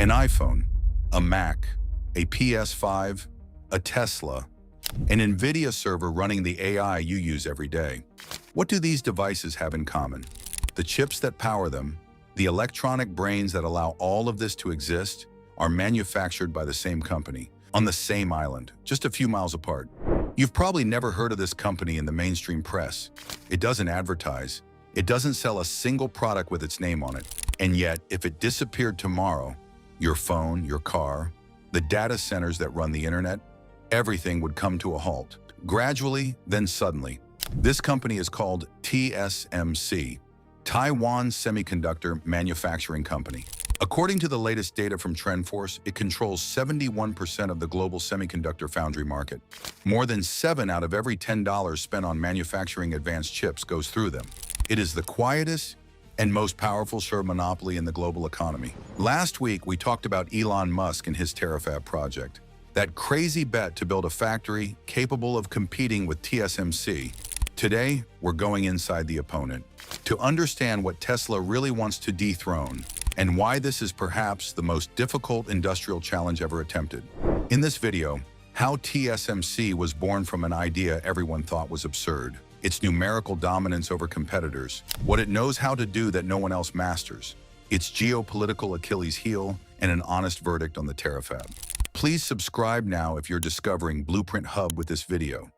An iPhone, a Mac, a PS5, a Tesla, an NVIDIA server running the AI you use every day. What do these devices have in common? The chips that power them, the electronic brains that allow all of this to exist, are manufactured by the same company, on the same island, just a few miles apart. You've probably never heard of this company in the mainstream press. It doesn't advertise. It doesn't sell a single product with its name on it. And yet, if it disappeared tomorrow, your phone, your car, the data centers that run the internet, everything would come to a halt. Gradually, then suddenly. This company is called TSMC, Taiwan Semiconductor Manufacturing Company. According to the latest data from TrendForce, it controls 71% of the global semiconductor foundry market. More than 7 out of every $10 spent on manufacturing advanced chips goes through them. It is the quietest and most powerful share monopoly in the global economy. Last week, we talked about Elon Musk and his Terafab project. That crazy bet to build a factory capable of competing with TSMC. Today, we're going inside the opponent to understand what Tesla really wants to dethrone and why this is perhaps the most difficult industrial challenge ever attempted. In this video, how TSMC was born from an idea everyone thought was absurd, its numerical dominance over competitors, what it knows how to do that no one else masters, its geopolitical Achilles heel, and an honest verdict on the Terafab. Please subscribe now if you're discovering Blueprint Hub with this video.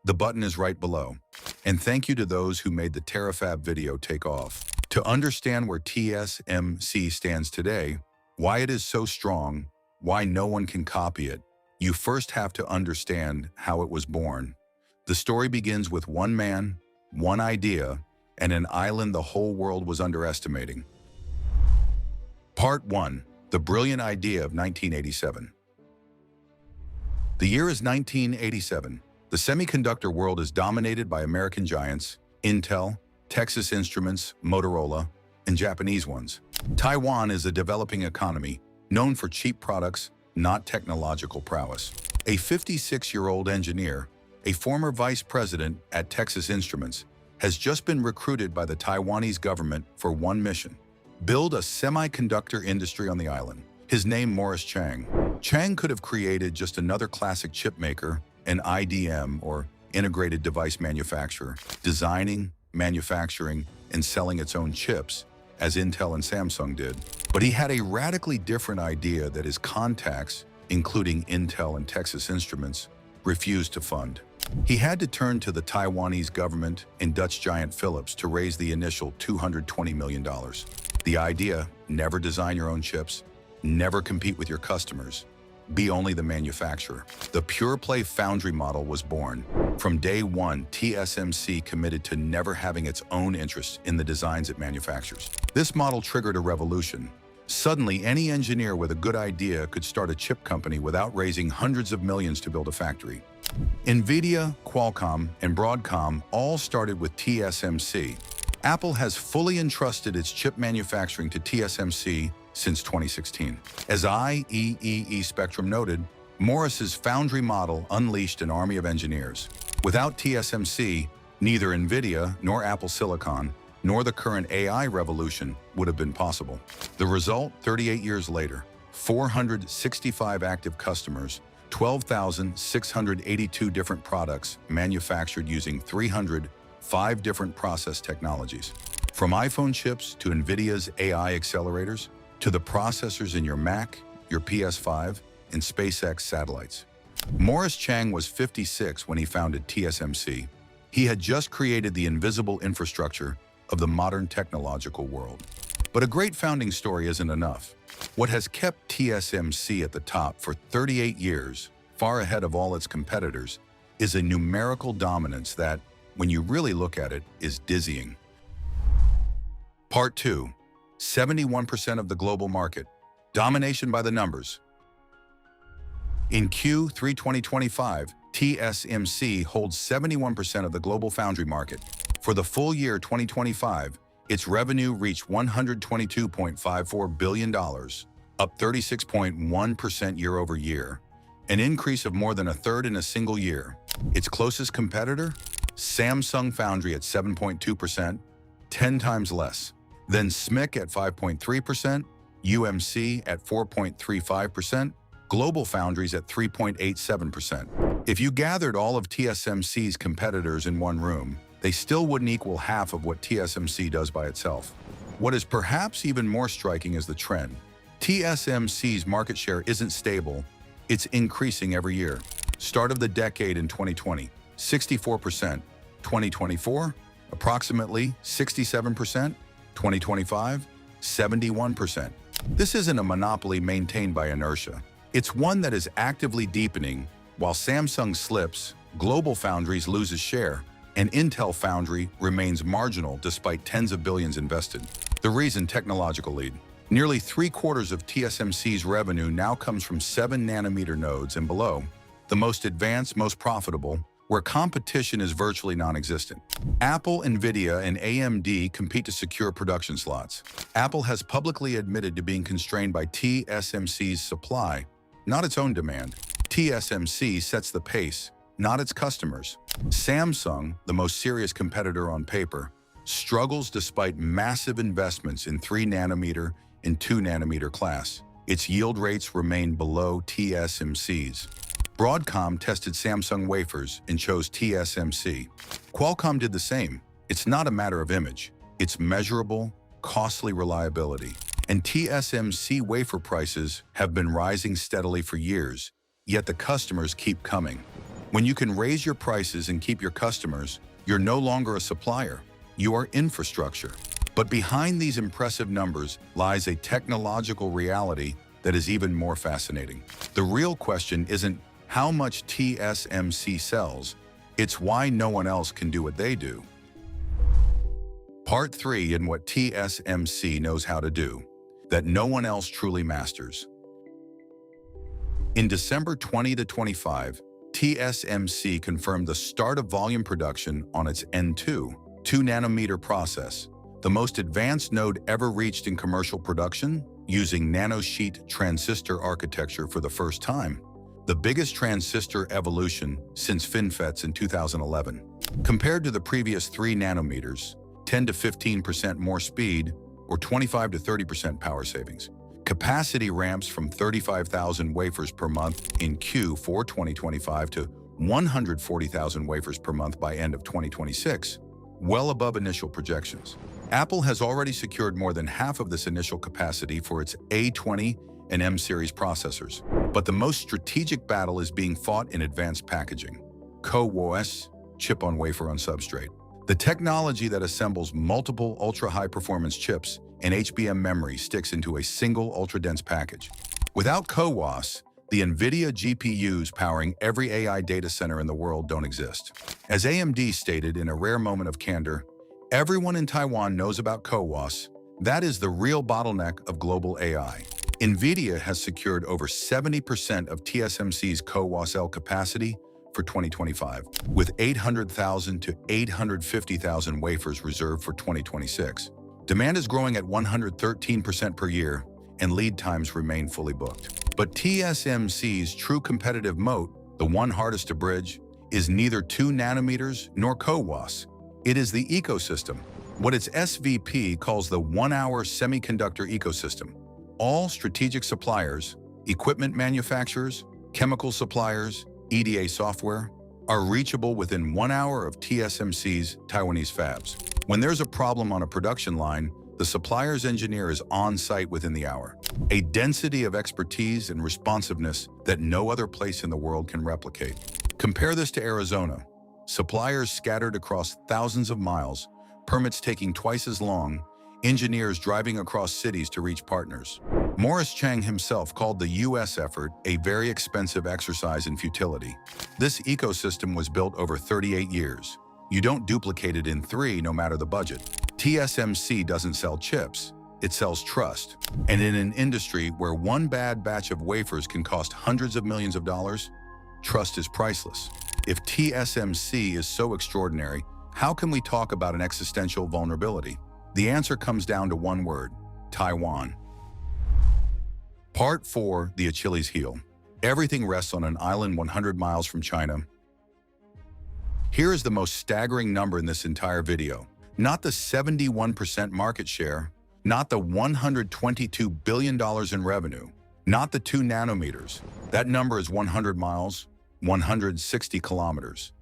The button is right below. And thank you to those who made the Terafab video take off. To understand where TSMC stands today, why it is so strong, why no one can copy it, you first have to understand how it was born. The story begins with one man, one idea, and an island the whole world was underestimating. Part 1. The brilliant idea of 1987. The year is 1987. The semiconductor world is dominated by American giants, Intel, Texas Instruments, Motorola, and Japanese ones. Taiwan is a developing economy, known for cheap products, not technological prowess. A 56-year-old engineer, a former vice president at Texas Instruments, has just been recruited by the Taiwanese government for one mission: build a semiconductor industry on the island. His name, Morris Chang. Chang could have created just another classic chip maker, an IDM, or integrated device manufacturer, designing, manufacturing, and selling its own chips, as Intel and Samsung did. But he had a radically different idea that his contacts, including Intel and Texas Instruments, refused to fund. He had to turn to the Taiwanese government and Dutch giant Philips to raise the initial $220 million. The idea: never design your own chips, never compete with your customers, be only the manufacturer. The pure-play foundry model was born. From day one, TSMC committed to never having its own interests in the designs it manufactures. This model triggered a revolution. Suddenly, any engineer with a good idea could start a chip company without raising hundreds of millions to build a factory. NVIDIA, Qualcomm, and Broadcom all started with TSMC. Apple has fully entrusted its chip manufacturing to TSMC since 2016. As IEEE Spectrum noted, Morris's foundry model unleashed an army of engineers. Without TSMC, neither NVIDIA nor Apple Silicon nor the current AI revolution would have been possible. The result, 38 years later: 465 active customers, 12,682 different products manufactured using 305 different process technologies. From iPhone chips to NVIDIA's AI accelerators, to the processors in your Mac, your PS5, and SpaceX satellites. Morris Chang was 56 when he founded TSMC. He had just created the invisible infrastructure of the modern technological world. But a great founding story isn't enough. What has kept TSMC at the top for 38 years, far ahead of all its competitors, is a numerical dominance that, when you really look at it, is dizzying. Part 2. 71% of the global market. Domination by the numbers. In Q3 2025, TSMC holds 71% of the global foundry market. For the full year 2025, its revenue reached $122.54 billion, up 36.1% year over year, an increase of more than a third in a single year. Its closest competitor? Samsung Foundry at 7.2%, 10 times less. Then SMIC at 5.3%, UMC at 4.35%, Global Foundries at 3.87%. If you gathered all of TSMC's competitors in one room, they still wouldn't equal half of what TSMC does by itself. What is perhaps even more striking is the trend. TSMC's market share isn't stable, it's increasing every year. Start of the decade in 2020, 64%. 2024, approximately 67%. 2025, 71%. This isn't a monopoly maintained by inertia. It's one that is actively deepening. While Samsung slips, Global Foundries loses share, and Intel Foundry remains marginal despite tens of billions invested. The reason: technological lead. Nearly 3/4 of TSMC's revenue now comes from 7-nanometer nodes and below, the most advanced, most profitable, where competition is virtually non-existent. Apple, Nvidia, and AMD compete to secure production slots. Apple has publicly admitted to being constrained by TSMC's supply, not its own demand. TSMC sets the pace, not its customers. Samsung, the most serious competitor on paper, struggles despite massive investments in 3-nanometer and 2-nanometer class. Its yield rates remain below TSMC's. Broadcom tested Samsung wafers and chose TSMC. Qualcomm did the same. It's not a matter of image. It's measurable, costly reliability. And TSMC wafer prices have been rising steadily for years, yet the customers keep coming. When you can raise your prices and keep your customers, you're no longer a supplier. You are infrastructure. But behind these impressive numbers lies a technological reality that is even more fascinating. The real question isn't how much TSMC sells, it's why no one else can do what they do. Part 3 in what TSMC knows how to do, that no one else truly masters. In December 2025, TSMC confirmed the start of volume production on its N2, 2-nanometer process, the most advanced node ever reached in commercial production, using nanosheet transistor architecture for the first time. The biggest transistor evolution since FinFETs in 2011. Compared to the previous 3 nanometers, 10 to 15% more speed, or 25 to 30% power savings. Capacity ramps from 35,000 wafers per month in Q4 2025 to 140,000 wafers per month by end of 2026, well above initial projections. Apple has already secured more than half of this initial capacity for its A20 and M-series processors. But the most strategic battle is being fought in advanced packaging. CoWoS, chip on wafer on substrate. The technology that assembles multiple ultra-high performance chips and HBM memory sticks into a single ultra-dense package. Without CoWoS, the NVIDIA GPUs powering every AI data center in the world don't exist. As AMD stated in a rare moment of candor, everyone in Taiwan knows about CoWoS. That is the real bottleneck of global AI. NVIDIA has secured over 70% of TSMC's CoWoS-L capacity for 2025, with 800,000 to 850,000 wafers reserved for 2026. Demand is growing at 113% per year, and lead times remain fully booked. But TSMC's true competitive moat, the one hardest to bridge, is neither 2 nanometers nor CoWoS. It is the ecosystem, what its SVP calls the one-hour semiconductor ecosystem. All strategic suppliers, equipment manufacturers, chemical suppliers, EDA software, are reachable within 1 hour of TSMC's Taiwanese fabs. When there's a problem on a production line, the supplier's engineer is on site within the hour. A density of expertise and responsiveness that no other place in the world can replicate. Compare this to Arizona. Suppliers scattered across thousands of miles, permits taking twice as long, engineers driving across cities to reach partners. Morris Chang himself called the U.S. effort a very expensive exercise in futility. This ecosystem was built over 38 years. You don't duplicate it in 3, no matter the budget. TSMC doesn't sell chips, it sells trust. And in an industry where one bad batch of wafers can cost hundreds of millions of dollars, trust is priceless. If TSMC is so extraordinary, how can we talk about an existential vulnerability? The answer comes down to one word: Taiwan. Part 4, the Achilles heel. Everything rests on an island 100 miles from China. Here is the most staggering number in this entire video. Not the 71% market share, Not the $122 billion in revenue, not the 2 nanometers. That number is 100 miles, 160 kilometers,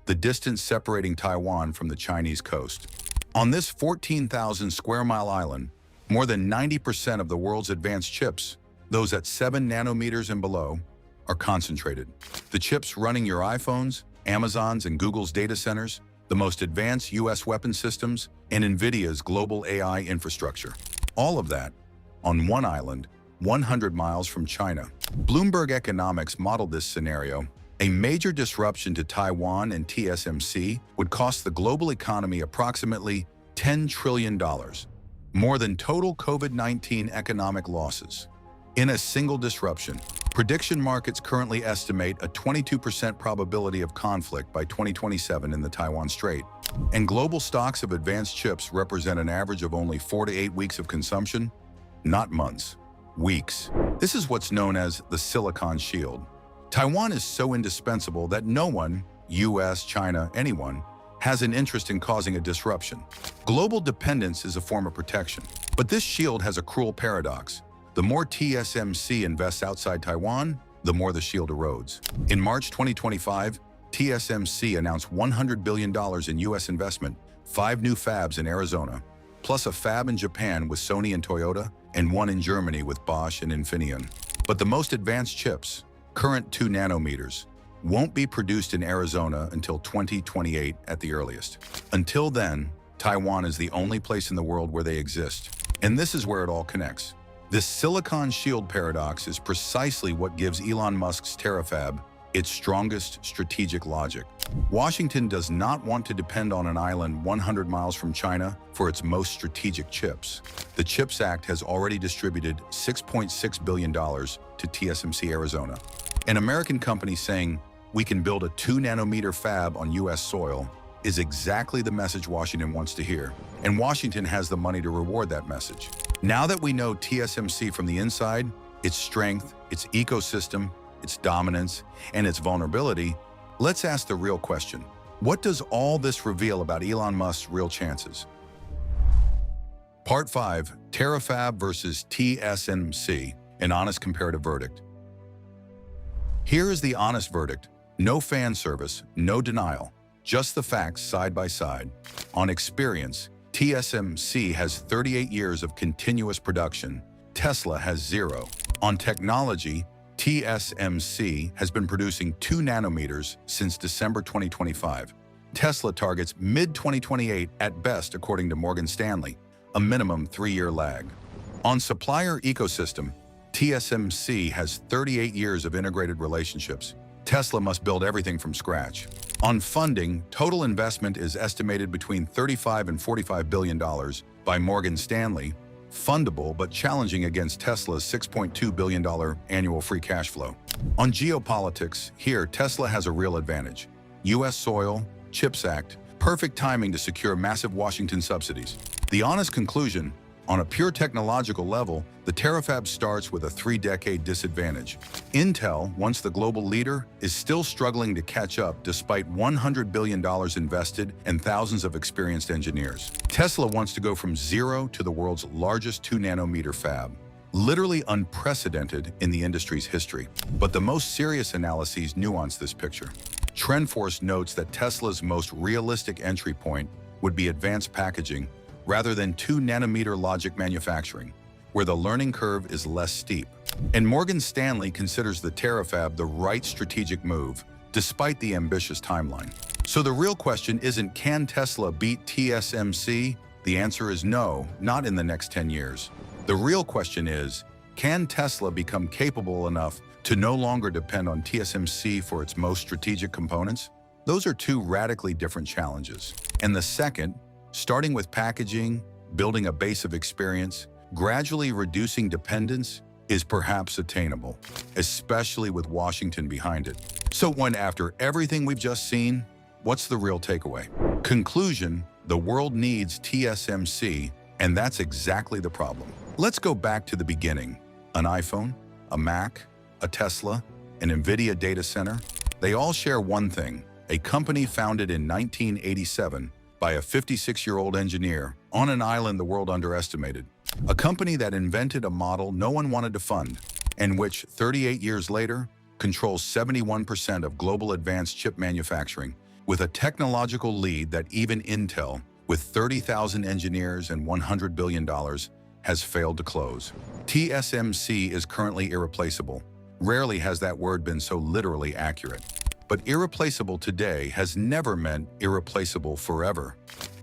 the distance separating Taiwan from the Chinese coast. On this 14,000 square mile island, more than 90% of the world's advanced chips, those at 7 nanometers and below, are concentrated. The chips running your iPhones, Amazon's and Google's data centers, the most advanced US weapon systems, and NVIDIA's global AI infrastructure. All of that on one island, 100 miles from China. Bloomberg Economics modeled this scenario. A major disruption to Taiwan and TSMC would cost the global economy approximately $10 trillion, more than total COVID-19 economic losses. In a single disruption, prediction markets currently estimate a 22% probability of conflict by 2027 in the Taiwan Strait, and global stocks of advanced chips represent an average of only 4 to 8 weeks of consumption, not months, weeks. This is what's known as the Silicon Shield. Taiwan is so indispensable that no one, US, China, anyone, has an interest in causing a disruption. Global dependence is a form of protection, but this shield has a cruel paradox. The more TSMC invests outside Taiwan, the more the shield erodes. In March 2025, TSMC announced $100 billion in US investment, 5 new fabs in Arizona, plus a fab in Japan with Sony and Toyota, and one in Germany with Bosch and Infineon. But the most advanced chips, current 2 nanometers, won't be produced in Arizona until 2028 at the earliest. Until then, Taiwan is the only place in the world where they exist. And this is where it all connects. This Silicon Shield paradox is precisely what gives Elon Musk's Terafab its strongest strategic logic. Washington does not want to depend on an island 100 miles from China for its most strategic chips. The CHIPS Act has already distributed $6.6 billion to TSMC Arizona. An American company saying, "We can build a 2 nanometer fab on US soil," is exactly the message Washington wants to hear. And Washington has the money to reward that message. Now that we know TSMC from the inside, its strength, its ecosystem, its dominance, and its vulnerability, let's ask the real question. What does all this reveal about Elon Musk's real chances? Part 5, Terafab versus TSMC, an honest comparative verdict. Here is the honest verdict. No fan service, no denial, just the facts side by side. On experience, TSMC has 38 years of continuous production. Tesla has 0. On technology, TSMC has been producing 2 nanometers since December 2025. Tesla targets mid-2028 at best, according to Morgan Stanley, a minimum 3-year lag. On supplier ecosystem, TSMC has 38 years of integrated relationships. Tesla must build everything from scratch. On funding, total investment is estimated between $35 and $45 billion by Morgan Stanley, fundable but challenging against Tesla's $6.2 billion annual free cash flow. On geopolitics, here Tesla has a real advantage. US soil, CHIPS Act, perfect timing to secure massive Washington subsidies. The honest conclusion, on a pure technological level, the Terafab starts with a 3-decade disadvantage. Intel, once the global leader, is still struggling to catch up despite $100 billion invested and thousands of experienced engineers. Tesla wants to go from 0 to the world's largest 2 nanometer fab, literally unprecedented in the industry's history. But the most serious analyses nuance this picture. TrendForce notes that Tesla's most realistic entry point would be advanced packaging rather than 2 nanometer logic manufacturing, where the learning curve is less steep. And Morgan Stanley considers the Terafab the right strategic move, despite the ambitious timeline. So the real question isn't, can Tesla beat TSMC? The answer is no, not in the next 10 years. The real question is, can Tesla become capable enough to no longer depend on TSMC for its most strategic components? Those are 2 radically different challenges. And the second, starting with packaging, building a base of experience, gradually reducing dependence, is perhaps attainable, especially with Washington behind it. So when, after everything we've just seen, what's the real takeaway? Conclusion, the world needs TSMC, and that's exactly the problem. Let's go back to the beginning. An iPhone, a Mac, a Tesla, an NVIDIA data center, they all share one thing: a company founded in 1987 by a 56-year-old engineer on an island the world underestimated. A company that invented a model no one wanted to fund, and which 38 years later controls 71% of global advanced chip manufacturing, with a technological lead that even Intel, with 30,000 engineers and $100 billion, has failed to close. TSMC is currently irreplaceable. Rarely has that word been so literally accurate. But irreplaceable today has never meant irreplaceable forever.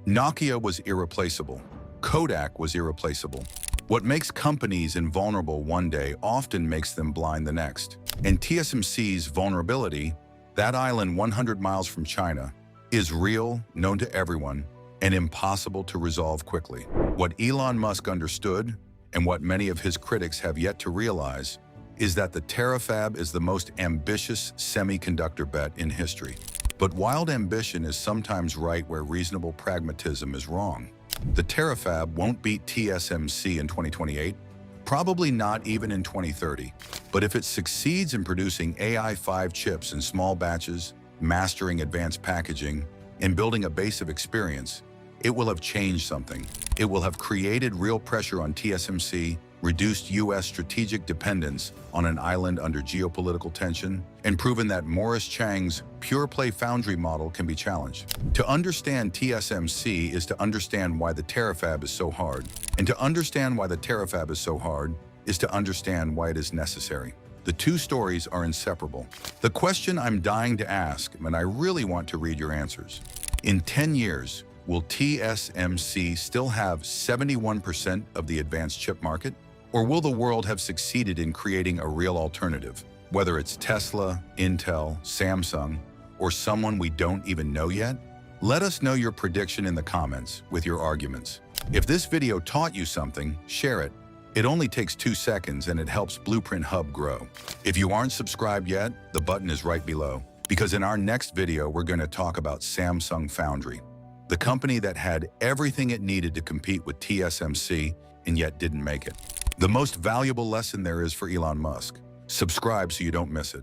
Nokia was irreplaceable. Kodak was irreplaceable. What makes companies invulnerable one day often makes them blind the next. And TSMC's vulnerability, that island 100 miles from China, is real, known to everyone, and impossible to resolve quickly. What Elon Musk understood, and what many of his critics have yet to realize, is that the Terafab is the most ambitious semiconductor bet in history. But wild ambition is sometimes right where reasonable pragmatism is wrong. The Terafab won't beat TSMC in 2028, probably not even in 2030. But if it succeeds in producing AI-5 chips in small batches, mastering advanced packaging, and building a base of experience, it will have changed something. It will have created real pressure on TSMC, reduced U.S. strategic dependence on an island under geopolitical tension, and proven that Morris Chang's pure-play foundry model can be challenged. To understand TSMC is to understand why the Terafab is so hard. And to understand why the Terafab is so hard is to understand why it is necessary. The two stories are inseparable. The question I'm dying to ask, and I really want to read your answers. In 10 years, will TSMC still have 71% of the advanced chip market? Or will the world have succeeded in creating a real alternative, whether it's Tesla, Intel, Samsung, or someone we don't even know yet? Let us know your prediction in the comments with your arguments. If this video taught you something, share it. It only takes 2 seconds and it helps Blueprint Hub grow. If you aren't subscribed yet, the button is right below, because in our next video, we're going to talk about Samsung Foundry, the company that had everything it needed to compete with TSMC and yet didn't make it. The most valuable lesson there is for Elon Musk. Subscribe so you don't miss it.